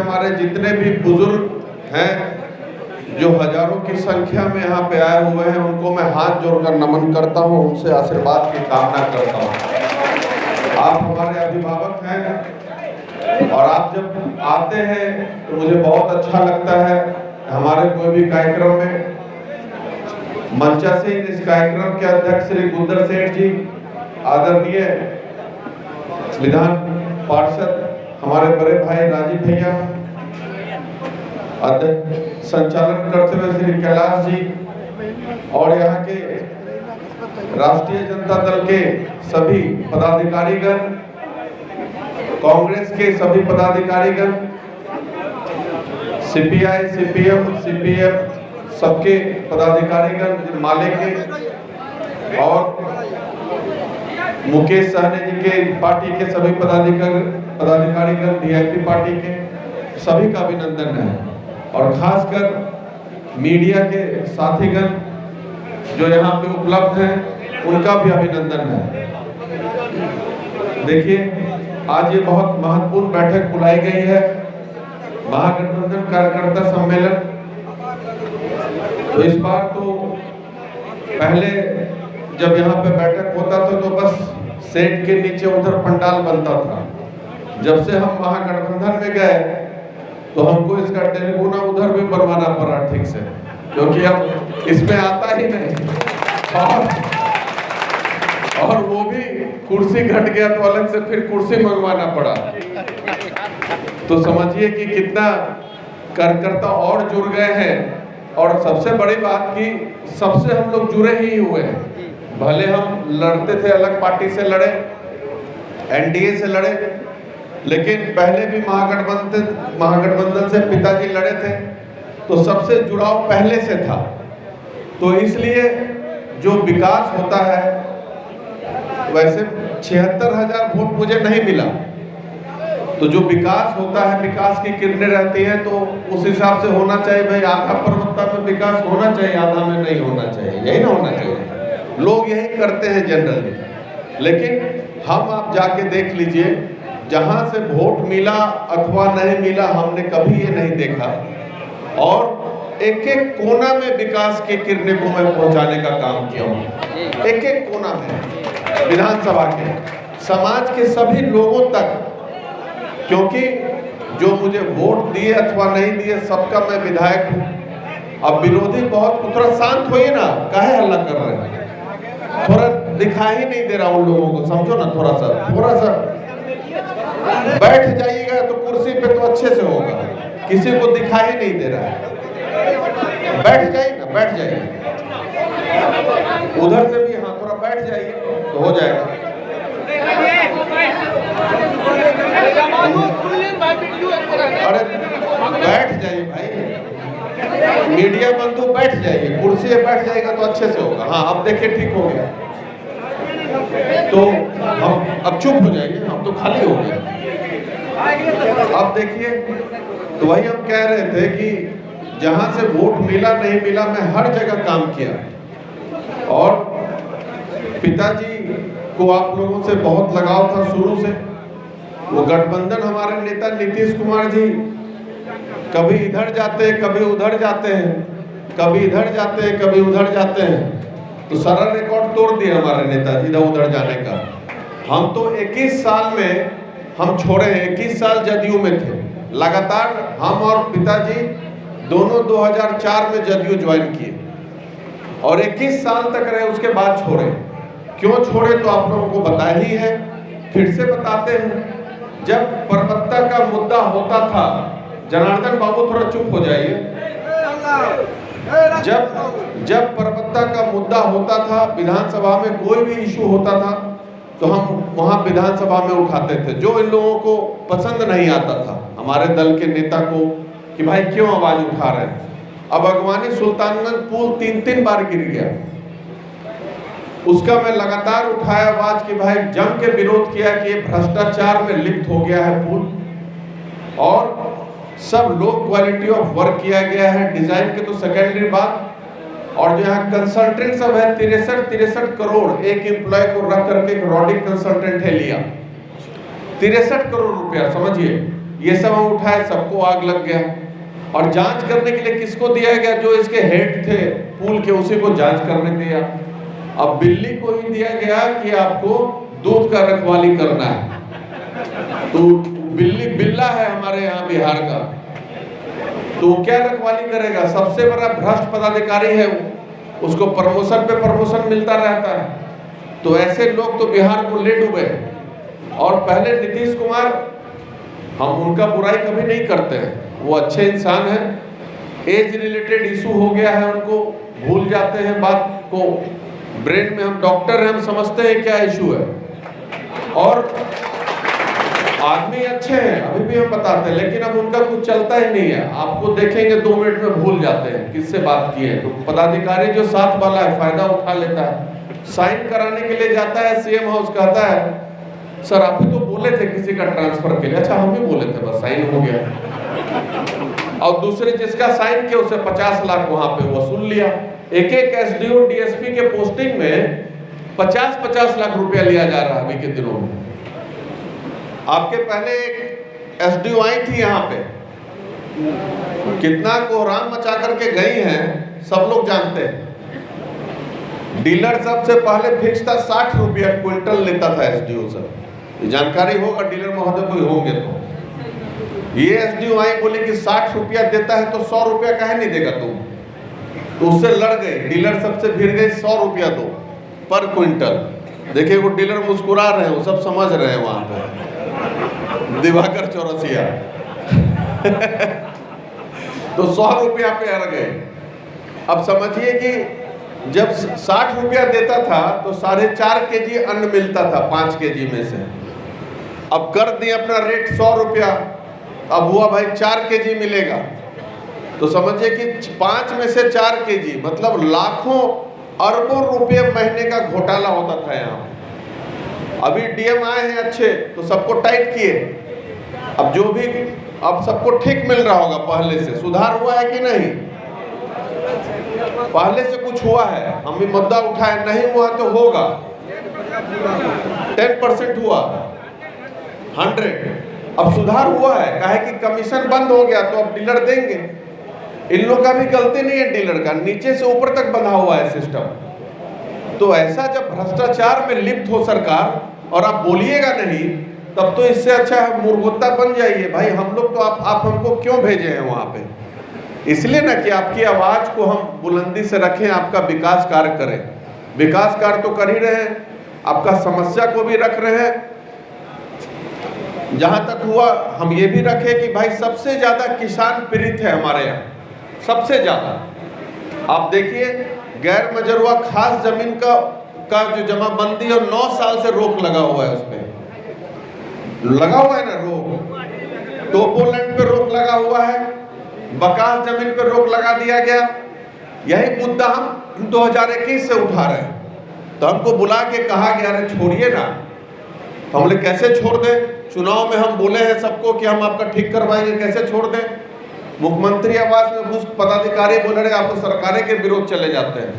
हमारे जितने भी बुजुर्ग हैं जो हजारों की संख्या में यहाँ पे आए हुए हैं, उनको मैं हाथ जोड़कर नमन करता हूँ, उनसे आशीर्वाद की कामना करता हूँ। आप हमारे अभिभावक हैं और आप जब आते हैं तो मुझे बहुत अच्छा लगता है। हमारे कोई भी कार्यक्रम में मंचासीन इस कार्यक्रम के अध्यक्ष श्री गुंदर सेठ जी, आदरणीय विधान पार्षद हमारे बड़े भाई राजीव भैया, संचालन करते हुए श्री कैलाश जी और यहाँ के राष्ट्रीय जनता दल के सभी पदाधिकारीगण, कांग्रेस के सभी पदाधिकारीगण, सीपीआई, सीपीएम, सीपीएम सबके पदाधिकारीगण, माले के और मुकेश सहनी जी के पार्टी के सभी पदाधिकारीगण, वीआईपी पार्टी के सभी का अभिनंदन है। और खासकर मीडिया के साथीगण जो यहाँ पे उपलब्ध हैं, उनका भी अभिनंदन है। देखिए, आज ये बहुत महत्वपूर्ण बैठक बुलाई गई है, महागठबंधन कार्यकर्ता सम्मेलन। तो इस बार तो पहले जब यहाँ पे बैठक होता था तो बस सेट के नीचे उधर पंडाल बनता था। जब से हम महागठबंधन में गए तो हमको इसका टेलीफोना उधर भी बनवाना पड़ा ठीक से, क्योंकि अब इसमें आता ही नहीं और वो भी कुर्सी घट गया तो अलग से फिर कुर्सी मंगवाना पड़ा। तो समझिए कि कितना कार्यकर्ता और जुड़ गए हैं। और सबसे बड़ी बात कि सबसे हम लोग जुड़े ही हुए हैं। भले हम लड़ते थे, अलग पार्टी से लड़े, एनडीए से लड़े, लेकिन पहले भी महागठबंधन से पिताजी लड़े थे, तो सबसे जुड़ाव पहले से था। तो इसलिए जो विकास होता है, वैसे 76,000 वोट मुझे नहीं मिला, तो जो विकास होता है, विकास की किरणें रहती हैं, तो उस हिसाब से होना चाहिए। भाई आधा पर्वतता में विकास होना चाहिए, आधा में नहीं होना चाहिए, यही ना होना चाहिए। लोग यही करते हैं जनरली, लेकिन हम आप जाके देख लीजिए, जहां से वोट मिला अथवा नहीं मिला, हमने कभी ये नहीं देखा। और एक एक कोना में विकास की किरणें को मैं पहुंचाने का काम किया हूँ। एक एक कोना में विधानसभा के, समाज के सभी लोगों तक, क्योंकि जो मुझे वोट दिए अथवा नहीं दिए, सबका मैं विधायक हूँ। अब विरोधी बहुत थोड़ा शांत होइए ना, काहे हल्ला कर रहे हैं, थोड़ा दिखाई ही नहीं दे रहा उन लोगों को, समझो ना। थोड़ा सा बैठ जाइएगा तो कुर्सी पे तो अच्छे से होगा, किसी को दिखाई नहीं दे रहा है। बैठ जाइए ना, बैठ जाइए, उधर से भी हाँ थोड़ा बैठ जाइए तो हो जाएगा। अरे बैठ जाइए भाई, मीडिया बंधु बैठ जाइए, कुर्सी पे बैठ जाएगा तो अच्छे से होगा। हाँ अब देखिए ठीक हो गया, तो हम अब चुप हो जाइए, हम तो खाली हो गए। अब देखिए, तो वही हम कह रहे थे कि जहां से वोट मिला नहीं मिला, मैं हर जगह काम किया। और पिताजी को आप लोगों से बहुत लगाव था शुरू से। वो गठबंधन, हमारे नेता नीतीश कुमार जी कभी इधर जाते हैं, कभी उधर जाते हैं, कभी इधर जाते हैं, कभी उधर जाते हैं, तो सारा रिकॉर्ड तोड़ दिया हमारे नेताजी इधर उधर जाने का। हम तो 21 साल में हम छोड़े हैं, 21 साल जदयू में थे लगातार। हम और पिताजी दोनों 2004 में जदयू ज्वाइन किए और 21 साल तक रहे, उसके बाद छोड़े। क्यों छोड़े तो आप लोगों को बताया ही है, फिर से बताते हैं। जब परबत्ता का मुद्दा होता था, जनार्दन बाबू थोड़ा चुप हो जाइए। जब परबत्ता का मुद्दा होता था, विधानसभा में कोई भी इशू होता था, तो हम वहां विधानसभा में उठाते थे। जो इन लोगों को पसंद नहीं आता था हमारे दल के नेता को, कि भाई क्यों आवाज उठा रहे हैं। अब अगवानी सुल्तानगंज पुल 3 बार गिर गया, उसका मैं लगातार उठाया आवाज कि भाई जम के विरोध किया कि ये भ्रष्टाचार में लिप्त हो गया है पुल, और सब लो क्वालिटी ऑफ वर्क किया गया है। डिजाइन के तो सेकेंडरी बात, और जो यहाँ कंसल्टेंट सब है 63 करोड़ एक एम्प्लॉय को रख करके एक रॉडिक कंसल्टेंट है लिया, 63 करोड़ रुपया। समझिए ये सब हम उठाए, सबको आग लग गया। और जांच करने के लिए किसको दिया गया? जो इसके हेड थे पूल के, उसी को जांच करने दिया। अब बिल्ली को ही दिया गया कि आपको दूध का रखवाली करना है। तो बिल्ला है हमारे यहाँ बिहार का, तो क्या रखवाली करेगा? सबसे बड़ा भ्रष्ट पदाधिकारी है वो, उसको प्रमोशन पे प्रमोशन मिलता रहता है। तो ऐसे लोग तो बिहार को ले डूबे। और पहले नीतीश कुमार, हम उनका बुराई कभी नहीं करते हैं, वो अच्छे इंसान हैं। एज रिलेटेड इशू हो गया है, उनको भूल जाते हैं बात को। ब्रेन में, हम डॉक्टर हैं, हम समझते हैं क्या इशू है। और आदमी अच्छे हैं, अभी भी हम बताते हैं, लेकिन अब उनका कुछ चलता ही नहीं है। आपको देखेंगे 2 मिनट में भूल जाते हैं किससे बात की है। तो पदाधिकारी जो साथ वाला है फायदा उठा लेता है, साइन कराने के लिए जाता है सीएम हाउस, कहता है सर आप ही तो बोले थे किसी का ट्रांसफर के लिए। अच्छा हम ही बोले थे, बस साइन हो गया। और दूसरे जिसका साइन किया उसे 50 लाख वहां पे वसूल लिया। एक एसडीओ डीएसपी के पोस्टिंग में 50-50 लाख रुपया लिया जा रहा है अभी के दिनों में। आपके पहले एक एसडीओ आई थी यहाँ पे, कितना कोहराम मचा करके गई हैं, सब लोग जानते हैं। डीलर सबसे पहले फिक्स था 60 रुपया क्विंटल लेता था एसडीओ सर, जानकारी होगा डीलर महोदय कोई होंगे तो। ये एसडीओ आई बोले कि 60 रुपया देता है तो 100 रुपया काहे नहीं देगा तुम? तो उससे लड़ गए, डीलर सबसे भिड़ गए, 100 रुपया दो पर क्विंटल। देखिए वो डीलर मुस्कुरा रहे हैं, वो सब समझ रहे हैं वहां पर, दिवाकर चौरसिया। तो 100 रुपया पे अड़ गए। अब समझिए कि जब 60 रुपया देता था तो 4.5 केजी अन्न मिलता था 5 केजी में से। अब कर दिए अपना रेट 100 रुपया, अब हुआ भाई 4 केजी मिलेगा। तो समझिए कि 5 में से 4 केजी मतलब लाखों अरबों रुपए महीने का घोटाला होता था यहाँ। अभी डीएम आए हैं अच्छे, तो सबको टाइट किए। अब जो भी, अब सबको ठीक मिल रहा होगा, पहले से सुधार हुआ है कि नहीं? पहले से कुछ हुआ है? हम भी मुद्दा उठाए, नहीं हुआ तो होगा। 10% हुआ, 100। अब सुधार हुआ है, काहे कि कमीशन बंद हो गया तो अब डीलर देंगे। इन लोगों का भी गलती नहीं है डीलर का, नीचे से ऊपर तक बंधा हुआ है सिस्टम। तो ऐसा जब भ्रष्टाचार में लिप्त हो सरकार और आप बोलिएगा नहीं, तब तो इससे अच्छा है मूर्खता बन जाइए। भाई हम लोग तो आप हमको क्यों भेजे हैं वहां पे? इसलिए ना कि आपकी आवाज को हम बुलंदी से रखें, आपका विकास कार्य करें। विकास कार्य तो कर ही रहे हैं, आपका समस्या को भी रख रहे हैं। जहां तक हुआ हम ये भी रखें कि भाई सबसे ज्यादा किसान पीड़ित है हमारे यहाँ, सबसे ज्यादा। आप देखिए गैर मजरूआ खास जमीन का जो जमाबंदी और 9 साल से रोक लगा हुआ है, उसमें लगा हुआ है ना रोक। टोपोलैंड पे रोक लगा हुआ है, बकास जमीन पे रोक लगा दिया गया। यही मुद्दा हम 2021 से उठा रहे हैं। तो हमको बुला के कहा गया अरे छोड़िए ना। तो हम लोग कैसे छोड़ दें? चुनाव में हम बोले हैं सबको कि हम आपका ठीक करवाएंगे, कैसे छोड़ दें? मुख्यमंत्री आवास में घुस पदाधिकारी बोल रहे आप तो सरकार के विरोध चले जाते हैं।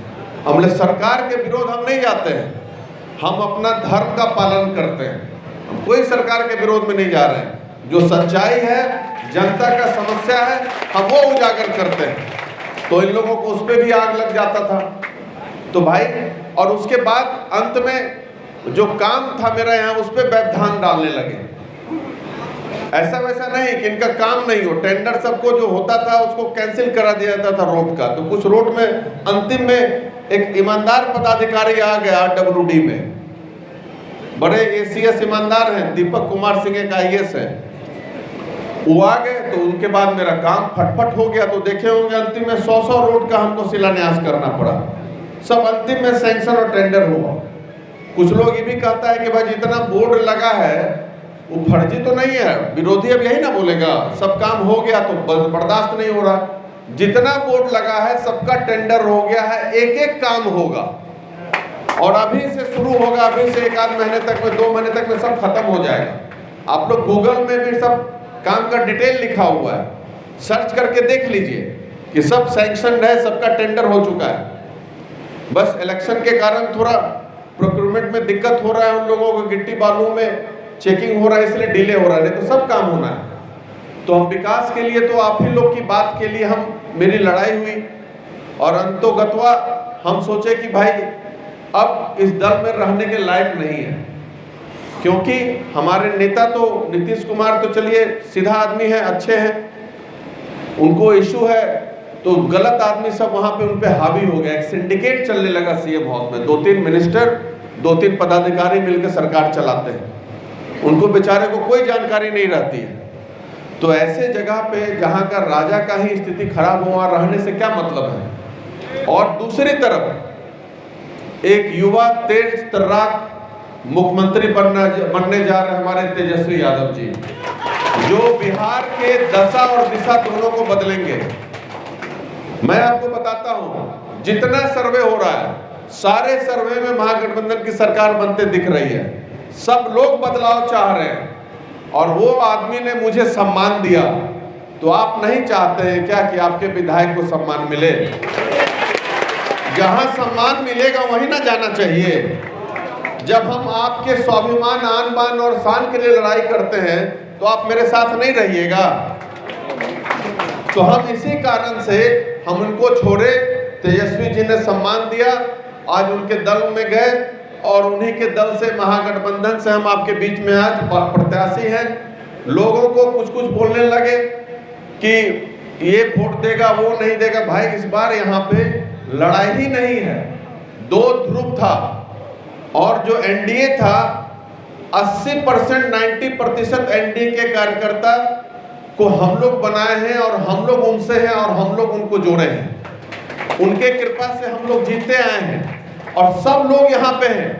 हम लोग सरकार के विरोध हम नहीं जाते हैं, हम अपना धर्म का पालन करते हैं। हम कोई सरकार के विरोध में नहीं जा रहे हैं। जो सच्चाई है, जनता का समस्या है, हम वो उजागर करते हैं। तो इन लोगों को उस पर भी आग लग जाता था। तो भाई, और उसके बाद अंत में जो काम था मेरा यहाँ, उस पर व्यवधान डालने लगे। ऐसा वैसा नहीं कि इनका काम नहीं हो, टेंडर सबको जो होता था उसको कैंसिल करा दिया जाता था रोड का। तो कुछ रोड में अंतिम में एक ईमानदार पदाधिकारी आ गया डब्ल्यूडी में, बड़े एसीएस ईमानदार हैं, दीपक कुमार सिंह एक आईएएस है, वो आ गए। तो उनके बाद मेरा काम फटफट हो गया। तो देखे होंगे अंतिम में 100 रोड का हमको शिलान्यास करना पड़ा। सब अंतिम में सैंक्शन और टेंडर हुआ। कुछ लोग ये भी कहता है कि भाई जितना बोर्ड लगा है वो फर्जी तो नहीं है। विरोधी अब यही ना बोलेगा सब काम हो गया तो बर्दाश्त नहीं हो रहा। जितना बोर्ड लगा है सबका टेंडर हो गया है, एक एक काम होगा और अभी से शुरू होगा। अभी से 1 महीने तक में, 2 महीने तक में सब खत्म हो जाएगा। आप लोग गूगल में भी सब काम का डिटेल लिखा हुआ है, सर्च करके देख लीजिए कि सब सैंक्शन है, सबका टेंडर हो चुका है। बस इलेक्शन के कारण थोड़ा प्रोक्योरमेंट में दिक्कत हो रहा है उन लोगों को, गिट्टी बालू में चेकिंग हो रहा है इसलिए डिले हो रहा है, नहीं तो सब काम होना है। तो हम विकास के लिए, तो आप ही लोग की बात के लिए मेरी लड़ाई हुई, और अंतोगत्वा हम सोचे कि भाई अब इस दल में रहने के लायक नहीं है, क्योंकि हमारे नेता तो नीतीश कुमार तो चलिए सीधा आदमी है, अच्छे हैं, उनको इशू है तो गलत आदमी सब वहां पे उन पे हावी हो गया। एक सिंडिकेट चलने लगा सीएम हाउस में, 2-3 मिनिस्टर 2-3 पदाधिकारी मिलकर सरकार चलाते हैं, उनको बेचारे को कोई जानकारी नहीं रहती है। तो ऐसे जगह पे जहां का राजा का ही स्थिति खराब हुआ, रहने से क्या मतलब है। और दूसरी तरफ एक युवा तेज तर्राक मुख्यमंत्री बनने जा रहे हमारे तेजस्वी यादव जी, जो बिहार के दशा और दिशा दोनों को बदलेंगे। मैं आपको बताता हूं, जितना सर्वे हो रहा है, सारे सर्वे में महागठबंधन की सरकार बनते दिख रही है, सब लोग बदलाव चाह रहे हैं, और वो आदमी ने मुझे सम्मान दिया, तो आप नहीं चाहते हैं क्या कि आपके विधायक को सम्मान मिले? जहां सम्मान मिलेगा वहीं ना जाना चाहिए। जब हम आपके स्वाभिमान, आन बान और शान के लिए लड़ाई करते हैं तो आप मेरे साथ नहीं रहिएगा। तो हम इसी कारण से हम उनको छोड़े, तेजस्वी जी ने सम्मान दिया, आज उनके दल में गए, और उन्हीं के दल से, महागठबंधन से हम आपके बीच में आज प्रत्याशी हैं। लोगों को कुछ कुछ बोलने लगे कि ये वोट देगा, वो नहीं देगा। भाई इस बार यहाँ पे लड़ाई ही नहीं है, 2 ध्रुव था, और जो एनडीए था 80% 90% एनडीए के कार्यकर्ता को हम लोग बनाए हैं, और हम लोग उनसे हैं, और हम लोग उनको जोड़े हैं। उनके कृपा से हम लोग जीते आए हैं, और सब लोग यहाँ पे हैं।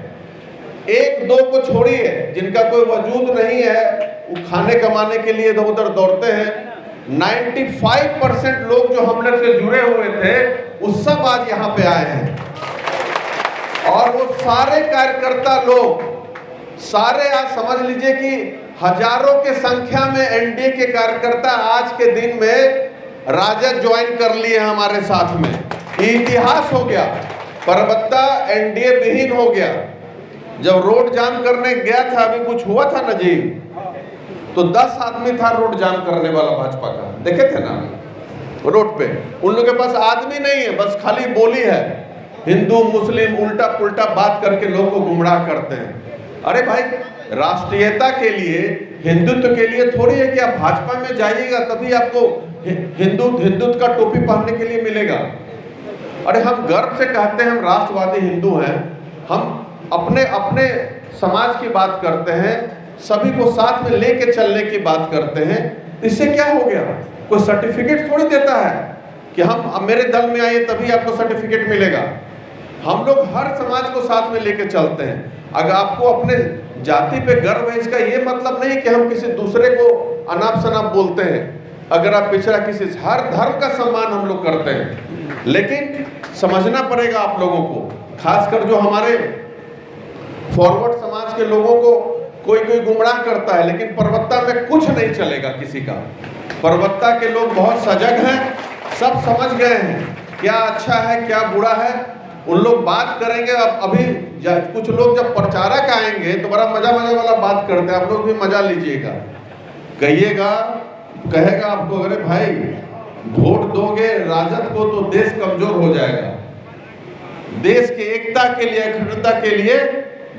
1-2 को छोड़िए जिनका कोई वजूद नहीं है, वो खाने कमाने के लिए इधर उधर दौड़ते हैं। 95% लोग जो हम लोग से जुड़े हुए थे, वो सब आज यहाँ पे आए हैं, और वो सारे कार्यकर्ता लोग, सारे आज समझ लीजिए कि हजारों के संख्या में एनडीए के कार्यकर्ता आज के दिन में राजद ज्वाइन कर लिए हमारे साथ में। इतिहास हो गया, परबत्ता एनडीए विहीन हो गया। जब रोड जाम करने गया था, अभी कुछ हुआ था ना जी, तो 10 आदमी था रोड जाम करने वाला भाजपा का, देखे थे ना रोड पे। उन लोगों के पास आदमी नहीं है, बस खाली बोली है, हिंदू मुस्लिम उल्टा पुल्टा बात करके लोगों को गुमराह करते हैं। अरे भाई, राष्ट्रीयता के लिए, हिंदुत्व के लिए थोड़ी है कि आप भाजपा में जाइएगा तभी आपको हिंदुत्व का टोपी पहनने के लिए मिलेगा। अरे हम गर्व से कहते हैं हम राष्ट्रवादी हिंदू हैं, हम अपने अपने समाज की बात करते हैं, सभी को साथ में लेके चलने की बात करते हैं। इससे क्या हो गया? कोई सर्टिफिकेट थोड़ी देता है कि हम मेरे दल में आइए तभी आपको सर्टिफिकेट मिलेगा। हम लोग हर समाज को साथ में लेके चलते हैं। अगर आपको अपने जाति पे गर्व है, इसका ये मतलब नहीं कि हम किसी दूसरे को अनाप शनाप बोलते हैं। अगर आप पिछड़ा किसी, हर धर्म का सम्मान हम लोग करते हैं, लेकिन समझना पड़ेगा आप लोगों को, खासकर जो हमारे फॉरवर्ड समाज के लोगों को कोई कोई गुमराह करता है, लेकिन परबत्ता में कुछ नहीं चलेगा किसी का। परबत्ता के लोग बहुत सजग हैं, सब समझ गए हैं क्या अच्छा है क्या बुरा है। उन लोग बात करेंगे। अब अभी कुछ लोग जब प्रचारक आएंगे तो बड़ा मजा वाला बात करते हैं, आप लोग भी मजा लीजिएगा, कहिएगा, कहेगा आपको, अरे भाई वोट दोगे राजद को तो देश कमजोर हो जाएगा, देश की एकता के लिए, अखंडता के लिए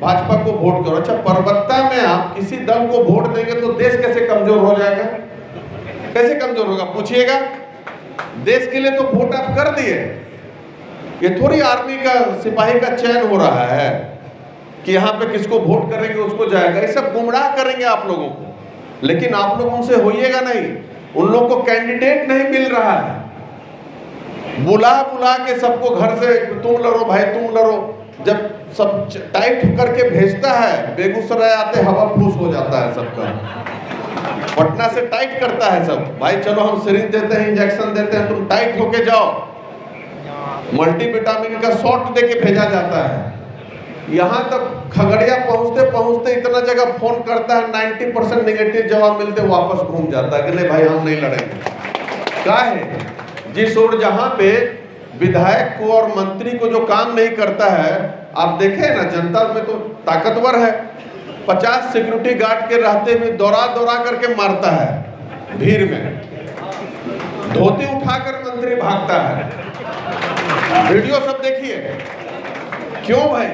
भाजपा को वोट करो। अच्छा, परबत्ता में आप किसी दल को वोट देंगे तो देश कैसे कमजोर हो जाएगा? कैसे कमजोर होगा पूछिएगा? देश के लिए तो वोट आप कर दिए। ये थोड़ी आर्मी का सिपाही का चयन हो रहा है कि यहाँ पे किसको वोट करेंगे उसको जाएगा। ये सब गुमराह करेंगे आप लोगों को, लेकिन आप लोग उनसे होइएगा नहीं। उन लोग को कैंडिडेट नहीं मिल रहा है, बुला बुला के सबको घर से तुम लड़ो भाई तुम लड़ो। जब सब टाइट करके भेजता है, बेगूसराय आते हवा फूस हो जाता है सबका। पटना से टाइट करता है सब, भाई चलो हम सिरिंज देते हैं, इंजेक्शन देते हैं, तुम टाइट होके जाओ। मल्टीविटामिन का शॉट देके भेजा जाता है। यहाँ तक खगड़िया पहुँचते पहुँचते इतना जगह फोन करता है, 90% नेगेटिव जवाब मिलते, वापस घूम जाता है कि नहीं भाई हम नहीं लड़ेंगे। क्या है, जिस ओर जहाँ पे विधायक को और मंत्री को जो काम नहीं करता है, आप देखें ना, जनता में तो ताकतवर है, 50 सिक्योरिटी गार्ड के रहते हुए दौड़ा दौड़ा करके मारता है। भीड़ में धोती उठाकर मंत्री भागता है। वीडियो सब देखिए। क्यों भाई?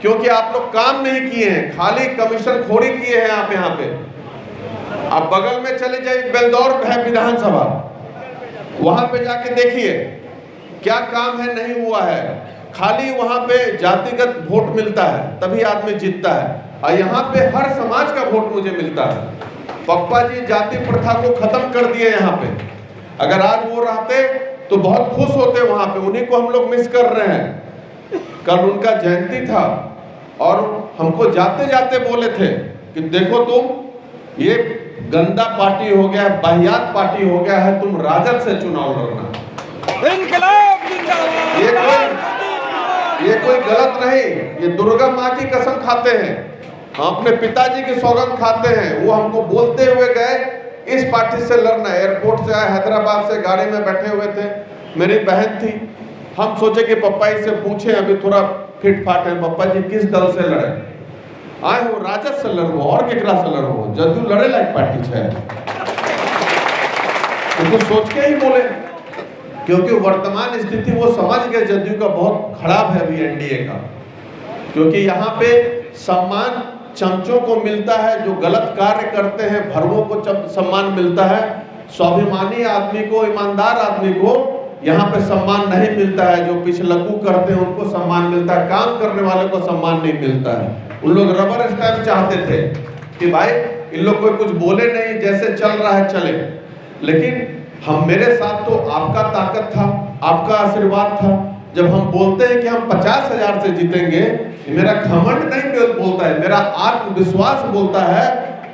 क्योंकि आप लोग काम नहीं किए हैं, खाली कमीशन खोरी किए हैं आप यहाँ पे। आप बगल में चले जाइए, बेलदौर है विधानसभा, वहां पे जाके देखिए क्या काम है, नहीं हुआ है। खाली वहां पे जातिगत वोट मिलता है तभी आदमी जीतता है, और यहाँ पे हर समाज का वोट मुझे मिलता है। पप्पा जी जाति प्रथा को खत्म कर दिए यहाँ पे। अगर आज वो रहते तो बहुत खुश होते वहां पे, उन्हीं को हम लोग मिस कर रहे हैं। कल उनका जयंती था और हमको जाते जाते बोले थे कि देखो तुम ये गंदा पार्टी हो गया है, वाहियात पार्टी हो गया है, तुम राजद से चुनाव लड़ना। ये कोई गलत नहीं, ये दुर्गा माँ की कसम खाते हैं, हम अपने पिताजी की सौगंध खाते हैं। वो हमको बोलते हुए गए इस पार्टी से लड़ना। एयरपोर्ट से आए, हैदराबाद से गाड़ी में बैठे हुए थे, मेरी बहन थी। हम सोचे कि पप्पा जी से पूछे, अभी थोड़ा फिट फाट है, पप्पा जी किस दल से लड़े? आए हो राजद से लड़ो और केकरा से लड़ो, जदयू लड़े लायक पार्टी है। तो सोच के ही बोले, क्योंकि वर्तमान स्थिति वो समझ गए जदयू का बहुत खराब है अभी एनडीए का। क्योंकि यहाँ पे सम्मान चमचों को मिलता है, जो गलत कार्य करते हैं भरवों को सम्मान मिलता है, स्वाभिमानी आदमी को, ईमानदार आदमी को यहाँ पे सम्मान नहीं मिलता है। जो पिछलग्गू करते हैं उनको सम्मान मिलता है, काम करने वाले को सम्मान नहीं मिलता है। उन लोग रबर स्टैंप चाहते थे कि भाई इन लोग कोई कुछ बोले नहीं, जैसे चल रहा है चले। लेकिन हम, मेरे साथ तो आपका ताकत था, आपका आशीर्वाद था। जब हम बोलते हैं कि हम 50,000 से जीतेंगे, मेरा घमंड नहीं बोलता है, मेरा आत्मविश्वास बोलता है।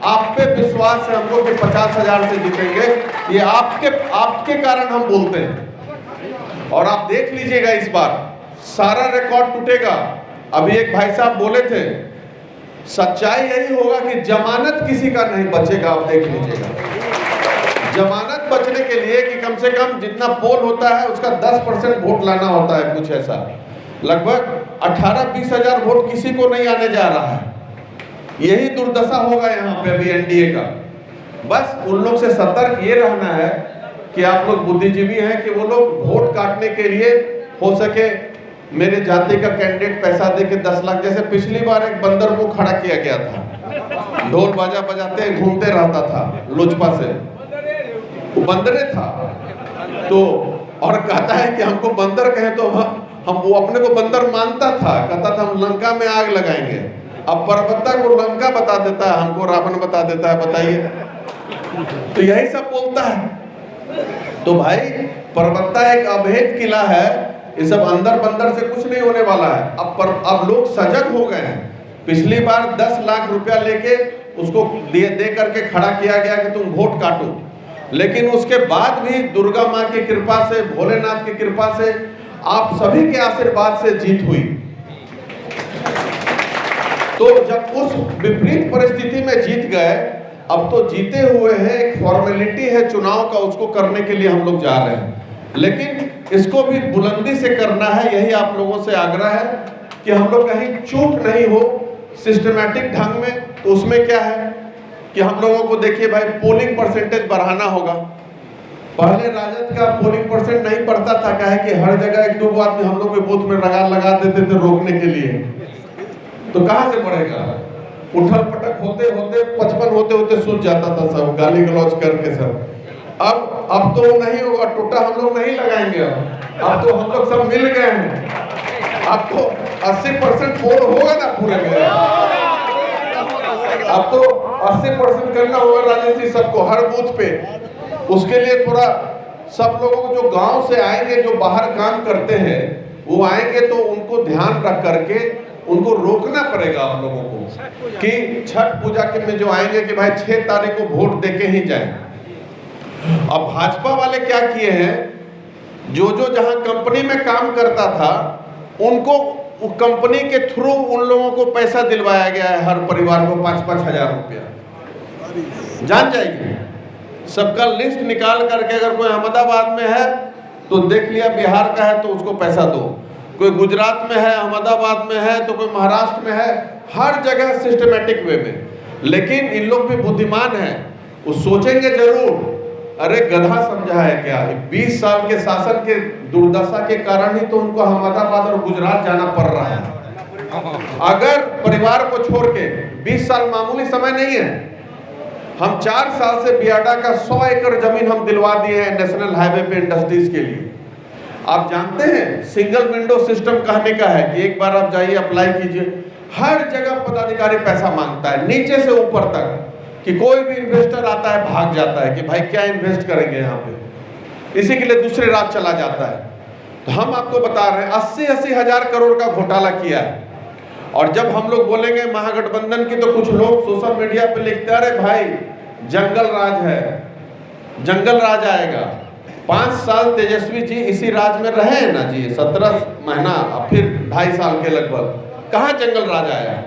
आप पे विश्वास है हमको कि 50,000 से जीतेंगे, ये आपके कारण हम बोलते हैं। और आप देख लीजिएगा इस बार सारा रिकॉर्ड टूटेगा। अभी एक भाई साहब बोले थे, सच्चाई यही होगा कि जमानत किसी का नहीं बचेगा। आप देख लीजिएगा, जमानत बचने के लिए कि कम से कम जितना पोल होता है उसका 10% वोट लाना होता है, कुछ ऐसा। लगभग 18-20 हजार वोट किसी को नहीं आने जा रहा है। यही दुर्दशा होगा यहाँ पे अभी एनडीए का। बस उन लोग से सतर्क ये रहना है कि आप लोग बुद्धिजीवी हैं कि वो लोग वोट काटने के लिए हो सके मेरे जाति का कैंडिडेट पैसा दे के 10 लाख, जैसे पिछली बार एक बंदर को खड़ा किया गया था, ढोल बाजा बजाते घूमते रहता था लोजपा से, वो बंदरे था। तो और कहता है कि हमको बंदर कहे तो हम वो अपने को बंदर मानता था, कहता था हम लंका में आग लगाएंगे। अब परबत्ता को लंका बता देता है, हमको रावण बता देता है, बताइए। तो यही सब बोलता है। तो भाई परबत्ता एक अभेद किला है, ये सब अंदर बंदर से कुछ नहीं होने वाला है। अब लोग सजग हो गए हैं। पिछली बार 10 लाख रुपया लेके उसको दे करके खड़ा किया गया कि तुम वोट काटो, लेकिन उसके बाद भी दुर्गा माँ की कृपा से, भोलेनाथ की कृपा से, आप सभी के आशीर्वाद से जीत हुई। तो जब उस विपरीत परिस्थिति में जीत गए, अब तो जीते हुए हैं, एक फॉर्मेलिटी है चुनाव का, उसको करने के लिए हम लोग जा रहे हैं। लेकिन इसको भी बुलंदी से करना है, यही आप लोगों से आग्रह है कि हम लोग कहीं चूक नहीं हो सिस्टमैटिक ढंग में। तो उसमें क्या है कि हम लोगों को देखिए भाई पोलिंग परसेंटेज बढ़ाना होगा। पहले राजद का पोलिंग परसेंट नहीं बढ़ता था, क्या है कि हर जगह 1-2 आदमी हम लोग के बूथ में लगा देते थे रोकने के लिए। तो कहां से बढ़ेगा? उठल पटक होते होते 55 होते होते सूझ जाता था सब, गाली गलौज करके सब। अब तो नहीं होगा, टोटा हम लोग नहीं लगाएंगे। अब तो हम लोग सब मिल गए हैं। अब तो 80% पोल होगा ना पूरे में। अब तो 80% करना होगा राजेश जी सबको हर बूथ पे। उसके लिए थोड़ा सब लोगों को जो गांव से आएंगे, जो बाहर काम करते हैं, वो आएंगे तो उनको ध्यान रख करके उनको रोकना पड़ेगा आप लोगों को कि छठ पूजा के में जो आएंगे कि भाई 6 तारीख को वोट देके ही जाएं। अब भाजपा वाले क्या किए हैं, जो जहां कंपनी में काम करता था उनको कंपनी के थ्रू उन लोगों को पैसा दिलवाया गया है, हर परिवार को 5-5 हजार रुपया। जान जाइए, सबका लिस्ट निकाल करके अगर कोई अहमदाबाद में है तो देख लिया, बिहार का है तो उसको पैसा दो, कोई गुजरात में है, अहमदाबाद में है तो कोई महाराष्ट्र में है, हर जगह सिस्टमेटिक वे में। लेकिन इन लोग भी बुद्धिमान हैं, वो सोचेंगे जरूर, अरे गधा समझा है क्या, 20 साल के शासन के दुर्दशा के कारण ही तो उनको अहमदाबाद और गुजरात जाना पड़ रहा है। अगर परिवार को छोड़ के 20 साल मामूली समय नहीं है। हम 4 साल से बियाडा का 100 एकड़ जमीन हम दिलवा दिए हैं नेशनल हाईवे पे इंडस्ट्रीज के लिए। आप जानते हैं सिंगल विंडो सिस्टम कहने का है कि एक बार आप जाइए अप्लाई कीजिए, हर जगह पदाधिकारी पैसा मांगता है नीचे से ऊपर तक, कि कोई भी इन्वेस्टर आता है भाग जाता है कि भाई क्या इन्वेस्ट करेंगे यहाँ पे, इसी के लिए दूसरे राज्य चला जाता है। तो हम आपको बता रहे हैं 80-80 हजार करोड़ का घोटाला किया है। और जब हम लोग बोलेंगे महागठबंधन की, तो कुछ लोग सोशल मीडिया पे लिखते हैं अरे भाई जंगल राज है, जंगल राज आएगा। 5 साल तेजस्वी जी इसी राज में रहे हैं ना जी, 17 महीना, फिर 2.5 साल के लगभग, कहाँ जंगल राज आया?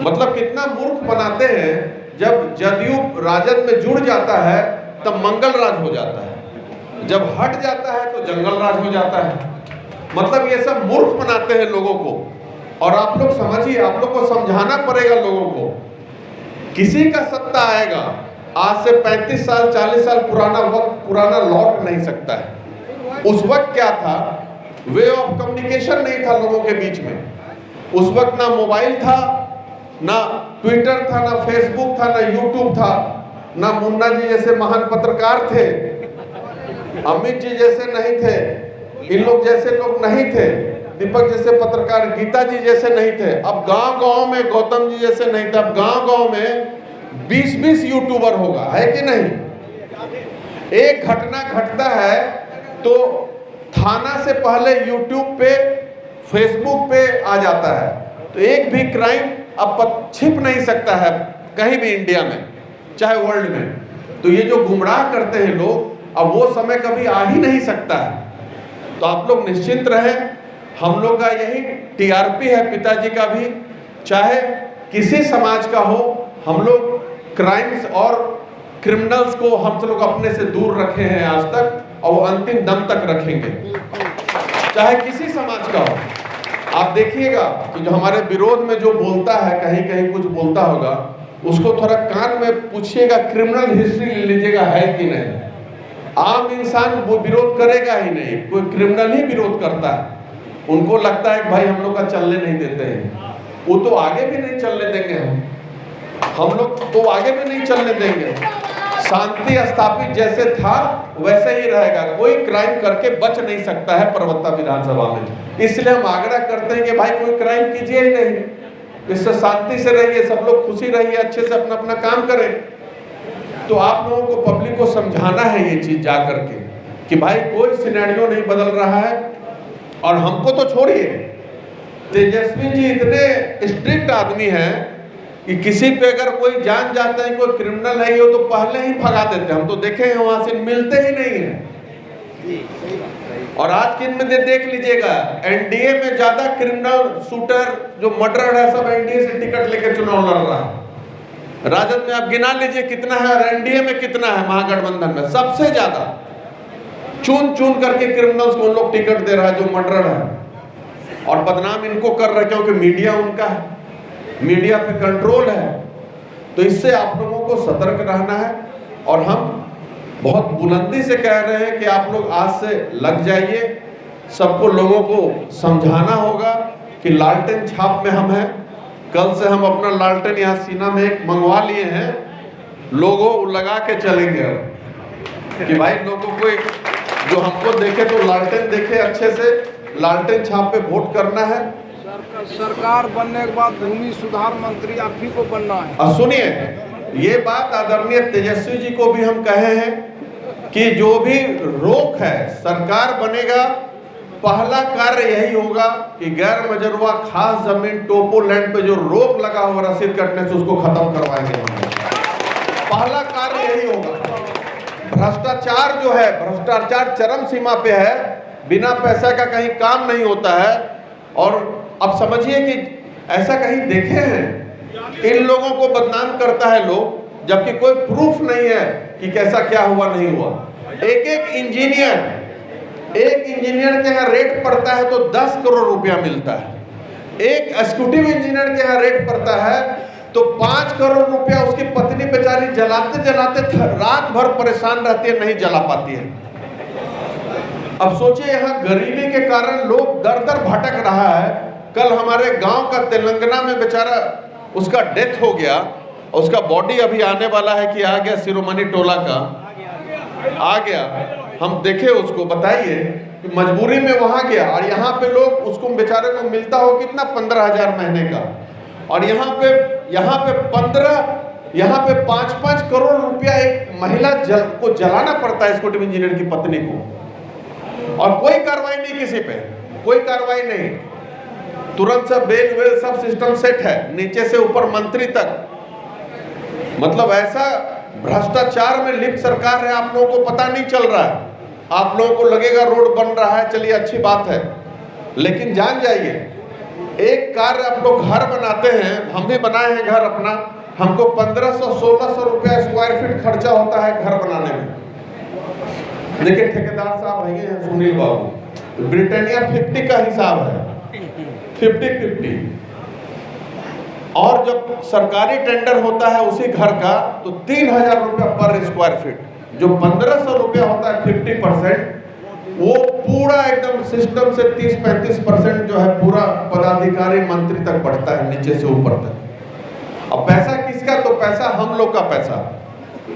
मतलब कितना मूर्ख बनाते हैं। जब जदयू राजद में जुड़ जाता है तब मंगल राज हो जाता है, जब हट जाता है तो जंगल राज हो जाता है। मतलब ये सब मूर्ख बनाते हैं लोगों को। और आप लोग समझिए, आप लोग को समझाना पड़ेगा लोगों को, किसी का सत्ता आएगा, आज से 35 साल 40 साल पुराना वक्त पुराना लौट नहीं सकता है। उस वक्त क्या था, वे ऑफ कम्युनिकेशन नहीं था लोगों के बीच में। उस वक्त ना मोबाइल था, ना ट्विटर था, ना फेसबुक था, ना यूट्यूब था, ना मुन्ना जी जैसे महान पत्रकार थे, अमित जी जैसे नहीं थे, इन लोग जैसे लोग नहीं थे, दीपक जैसे पत्रकार, गीता जी जैसे नहीं थे। अब गांव-गांव में गौतम जी जैसे नहीं थे, अब गांव-गांव में 20-20 यूट्यूबर होगा, है कि नहीं? एक घटना घटता है तो थाना से पहले यूट्यूब पे, फेसबुक पे आ जाता है। तो एक भी क्राइम अब छिप नहीं सकता है कहीं भी इंडिया में, चाहे वर्ल्ड में। तो ये जो गुमराह करते हैं लोग, अब वो समय कभी आ ही नहीं सकता है। तो आप लोग निश्चिंत रहें, हम लोग का यही टीआरपी है, पिताजी का भी, चाहे किसी समाज का हो, हम लोग क्राइम्स और क्रिमिनल्स को हम लोग अपने से दूर रखे हैं आज तक, और वो अंतिम दम तक रखेंगे, चाहे किसी समाज का हो। आप देखिएगा कि जो हमारे विरोध में जो बोलता है, कहीं कहीं कुछ बोलता होगा, उसको थोड़ा कान में पूछिएगा, क्रिमिनल हिस्ट्री ले लीजिएगा है कि नहीं। आम इंसान वो विरोध करेगा ही नहीं, कोई क्रिमिनल ही विरोध करता है। उनको लगता है कि भाई हम लोग का चलने नहीं देते हैं, वो तो आगे भी नहीं चलने देंगे, हम लोग तो आगे भी नहीं चलने देंगे। शांति स्थापित जैसे था वैसे ही रहेगा, कोई क्राइम करके बच नहीं सकता है परबत्ता विधानसभा में। इसलिए हम आग्रह करते हैं कि भाई कोई क्राइम कीजिए ही नहीं, इससे शांति से रहिए, सब लोग खुशी रहिए, अच्छे से अपना अपना काम करें। तो आप लोगों को, पब्लिक को समझाना है ये चीज जा करके कि भाई कोई सिनेरियो नहीं बदल रहा है। और हमको तो छोड़िए, तेजस्वी जी इतने स्ट्रिक्ट आदमी हैं कि किसी पे अगर कोई जान जाता है कोई क्रिमिनल है, ये तो पहले ही भगा देते हैं। हम तो देखे हैं, वहां से मिलते ही नहीं है। और आज किन में देख लीजिएगा, एनडीए में ज्यादा क्रिमिनल शूटर जो मर्डर है सब एनडीए से टिकट लेकर चुनाव लड़ रहा है। राजद में आप गिना लीजिए कितना है और एनडीए में कितना है, महागठबंधन में सबसे ज्यादा चुन चुन करके क्रिमिनल्स को उन लोग टिकट दे रहा है जो मर्डर है। और बदनाम इनको कर रहे क्योंकि मीडिया उनका है, मीडिया पे कंट्रोल है। तो इससे आप लोगों को सतर्क रहना है। और हम बहुत बुलंदी से कह रहे हैं कि आप लोग आज से लग जाइए, सबको लोगों को समझाना होगा कि लालटेन छाप में हम हैं। कल से हम अपना लालटेन यहाँ सीना में एक मंगवा लिए हैं, लोगों लगा के चलेंगे अब कि भाई लोगों को जो हमको देखे तो लालटेन देखे, अच्छे से लालटेन छाप पे वोट करना है। सरकार बनने के बाद भूमि सुधार मंत्री आप ही को बनना है। सुनिए, ये बात आदरणीय तेजस्वी जी को भी हम कहे हैं कि जो भी रोक है, सरकार बनेगा पहला कार्य यही होगा कि गैर मजरूआ खास जमीन टोपो लैंड पे जो रोक लगा हुआ रसीद कटने से उसको खत्म करवाएंगे हम। पहला कार्य यही होगा। भ्रष्टाचार जो है, भ्रष्टाचार चरम सीमा पे है, बिना पैसा का कहीं काम नहीं होता है। और अब समझिए कि ऐसा कहीं देखे हैं, इन लोगों को बदनाम करता है लोग, जबकि कोई प्रूफ नहीं है कि कैसा क्या हुआ नहीं हुआ। एक इंजीनियर के यहाँ रेट पड़ता है तो 10 करोड़ रुपया मिलता है, एक एग्जीक्यूटिव इंजीनियर के यहाँ रेट पड़ता है तो 5 करोड़ रुपया उसकी पत्नी बेचारी जलाते जलाते रात भर परेशान रहती है, नहीं जला पाती है। अब सोचिए यहाँ गरीबी के कारण लोग दर दर भटक रहा है। कल हमारे गांव का तेलंगाना में बेचारा उसका डेथ हो गया, उसका बॉडी अभी आने वाला है कि आ गया, शिरोमणि टोला का आ गया। हम देखे उसको, बताइए कि मजबूरी में वहां गया, और यहाँ पे लोग उसको बेचारे को मिलता हो कितना 15,000 महीने का, और यहाँ पे 5-5 करोड़ रुपया एक महिला को जलाना पड़ता है, स्कूटी इंजीनियर की पत्नी को, और कोई कार्रवाई नहीं, किसी पे कोई कार्रवाई नहीं। तुरंत सब बेल वेल सब सिस्टम सेट है, नीचे से ऊपर मंत्री तक। मतलब ऐसा भ्रष्टाचार में लिप्त सरकार है, आप लोगों को पता नहीं चल रहा है। आप लोगों को लगेगा रोड बन रहा है, चलिए अच्छी बात है, लेकिन जान जाइए एक कार्य आप लोग घर बनाते हैं, हम भी बनाए हैं घर अपना, हमको 1500-1600 रुपया स्क्वायर फीट खर्चा होता है घर बनाने में। देखिए ठेकेदार साहब हैं सुनील बाबू, ब्रिटानिया 50 का हिसाब है, 50-50। और जब सरकारी टेंडर होता है उसी घर का तो 3,000 रुपया पर स्क्वायर फीट, जो 1,500 रुपया होता है 50%, वो पूरा एकदम सिस्टम से 30-35% जो है पूरा पदाधिकारी मंत्री तक बढ़ता है, नीचे से ऊपर तक। अब पैसा किसका? तो पैसा हम लोग का पैसा,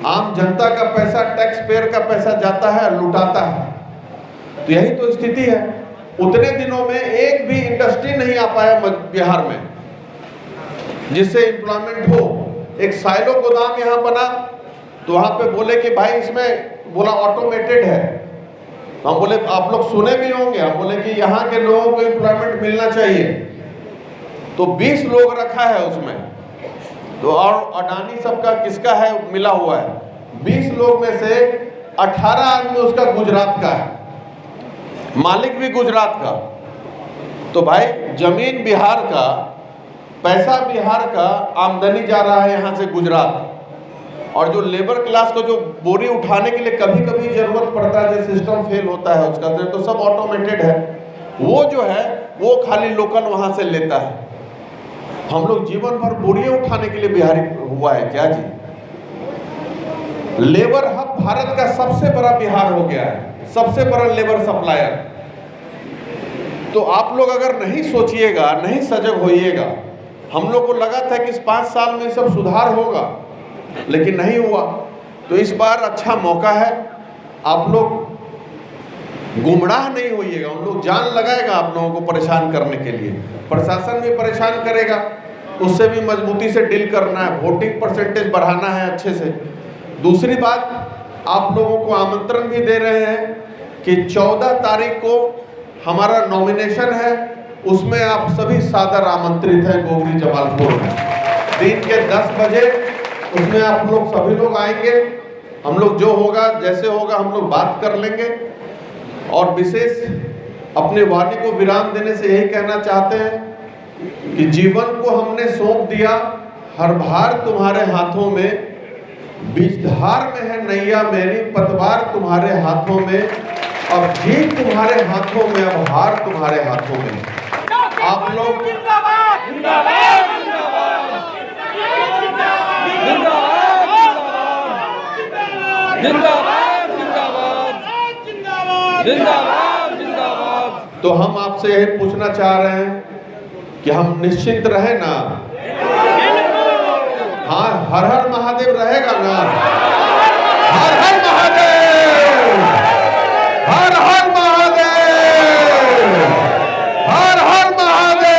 आम जनता का पैसा, टैक्स पेयर का पैसा जाता है, लुटाता है। तो यही तो स्थिति है। उतने दिनों में एक भी इंडस्ट्री नहीं आ पाया बिहार में जिससे एम्प्लॉयमेंट हो। एक साइलो गोदाम यहाँ बना तो वहां पे बोले कि भाई इसमें बोला ऑटोमेटेड है, हम बोले आप लोग सुने भी होंगे, हम बोले कि यहाँ के लोगों को एम्प्लॉयमेंट मिलना चाहिए, तो 20 लोग रखा है उसमें, तो और अडानी सबका किसका है मिला हुआ है, 20 लोग में से 18 आदमी उसका गुजरात का है, मालिक भी गुजरात का। तो भाई जमीन बिहार का, पैसा बिहार का, आमदनी जा रहा है यहाँ से गुजरात, और जो लेबर क्लास को जो बोरी उठाने के लिए कभी कभी जरूरत पड़ता है, जो सिस्टम फेल होता है उसका, तो सब ऑटोमेटेड है, वो जो है वो खाली लोकल वहां से लेता है। हम लोग जीवन भर बोरियां उठाने के लिए बिहारी हुआ है क्या जी? लेबर हब भारत का सबसे बड़ा बिहार हो गया है, सबसे बड़ा लेबर सप्लायर। तो आप लोग अगर नहीं सोचिएगा, नहीं सजग होइएगा, हम लोग को लगा था कि इस 5 साल में सब सुधार होगा, लेकिन नहीं हुआ। तो इस बार अच्छा मौका है, आप लोग गुमराह नहीं होइएगा। उन लोग जान लगाएगा आप लोगों को परेशान करने के लिए, प्रशासन भी परेशान करेगा, उससे भी मजबूती से डील करना है, वोटिंग परसेंटेज बढ़ाना है अच्छे से। दूसरी बात, आप लोगों को आमंत्रण भी दे रहे हैं कि 14 तारीख को हमारा नॉमिनेशन है, उसमें आप सभी सादर आमंत्रित हैं गोगरी जमालपुर में, दिन के 10 बजे उसमें आप लोग सभी लोग आएंगे। हम लोग जो होगा जैसे होगा हम लोग बात कर लेंगे, और विशेष अपने वाणी को विराम देने से यही कहना चाहते हैं कि जीवन को हमने सौंप दिया, हर भार तुम्हारे हाथों में, बीजधार में है नैया मेरी, पतवार तुम्हारे हाथों में, अब जीत तुम्हारे हाथों में, अब हार तुम्हारे हाथों में। आप लोग तो हम आपसे यही पूछना चाह रहे हैं कि हम निश्चिंत रहे ना? हाँ, हर हर महादेव रहेगा ना? हर हर महादेव, हर हर महादेव, हर हर महादेव।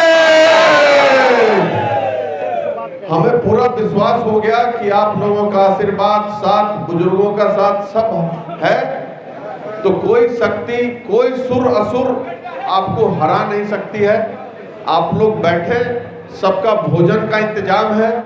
हमें पूरा विश्वास हो गया कि आप लोगों का आशीर्वाद, साथ, बुजुर्गों का साथ सब है, तो कोई शक्ति, कोई सुर असुर आपको हरा नहीं सकती है। आप लोग बैठे, सबका भोजन का इंतजाम है।